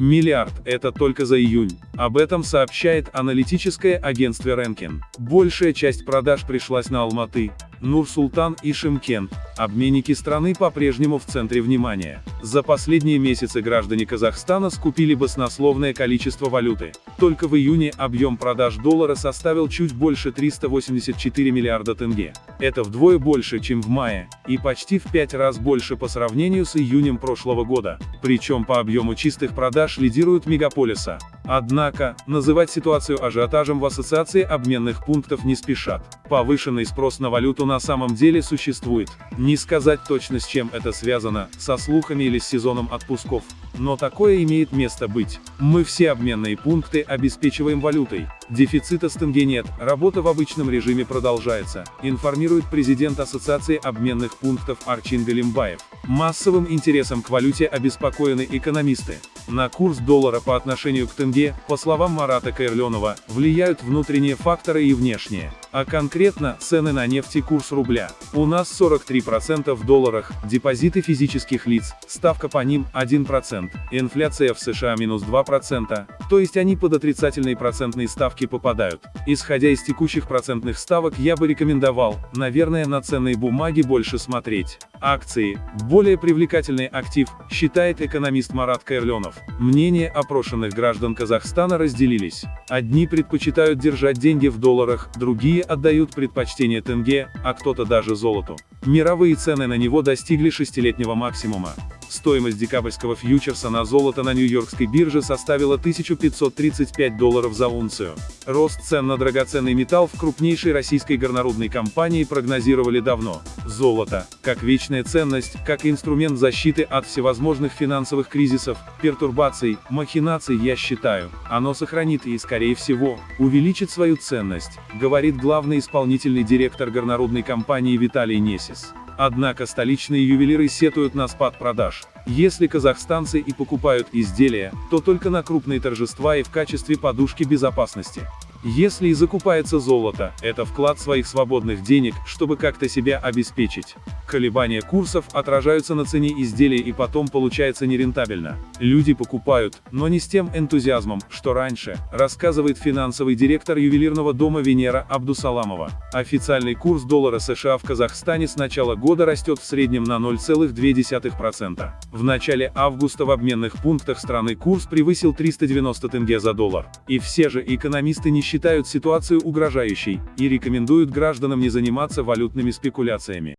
Миллиард – это только за июнь. Об этом сообщает аналитическое агентство Ренкин. Большая часть продаж пришлась на Алматы, Нур-Султан и Шымкент. Обменники страны по-прежнему в центре внимания. За последние месяцы граждане Казахстана скупили баснословное количество валюты. Только в июне объем продаж доллара составил чуть больше 384 миллиарда тенге. Это вдвое больше, чем в мае, и почти в 5 раз больше по сравнению с июнем прошлого года. Причем по объему чистых продаж лидируют мегаполиса. Однако, называть ситуацию ажиотажем в Ассоциации обменных пунктов не спешат. Повышенный спрос на валюту на самом деле существует. Не сказать точно, с чем это связано, со слухами или с сезоном отпусков. Но такое имеет место быть. Мы все обменные пункты обеспечиваем валютой. Дефицита с тенге нет, работа в обычном режиме продолжается, информирует президент Ассоциации обменных пунктов Арчин Галимбаев. Массовым интересом к валюте обеспокоены экономисты. На курс доллара по отношению к тенге, по словам Марата Кайрленова, влияют внутренние факторы и внешние. А конкретно, цены на нефть и курс рубля. У нас 43% в долларах, депозиты физических лиц, ставка по ним 1%, инфляция в США минус 2%, то есть они под отрицательные процентные ставки попадают. Исходя из текущих процентных ставок, я бы рекомендовал, наверное, на ценные бумаги больше смотреть. Акции – более привлекательный актив, считает экономист Марат Кайрленов. Мнения опрошенных граждан Казахстана разделились. Одни предпочитают держать деньги в долларах, другие отдают предпочтение тенге, а кто-то даже золоту. Мировые цены на него достигли шестилетнего максимума. Стоимость декабрьского фьючерса на золото на Нью-Йоркской бирже составила $1535 за унцию. Рост цен на драгоценный металл в крупнейшей российской горнорудной компании прогнозировали давно. Золото, как вечная ценность, как инструмент защиты от всевозможных финансовых кризисов, пертурбаций, махинаций, я считаю, оно сохранит и, скорее всего, увеличит свою ценность, говорит главный исполнительный директор горнорудной компании Виталий Несис. Однако столичные ювелиры сетуют на спад продаж. Если казахстанцы и покупают изделия, то только на крупные торжества и в качестве подушки безопасности. Если и закупается золото, это вклад своих свободных денег, чтобы как-то себя обеспечить. Колебания курсов отражаются на цене изделия и потом получается нерентабельно. Люди покупают, но не с тем энтузиазмом, что раньше, рассказывает финансовый директор ювелирного дома Венера Абдусаламова. Официальный курс доллара США в Казахстане с начала года растет в среднем на 0,2%. В начале августа в обменных пунктах страны курс превысил 390 тенге за доллар. И все же экономисты не считают ситуацию угрожающей и рекомендуют гражданам не заниматься валютными спекуляциями.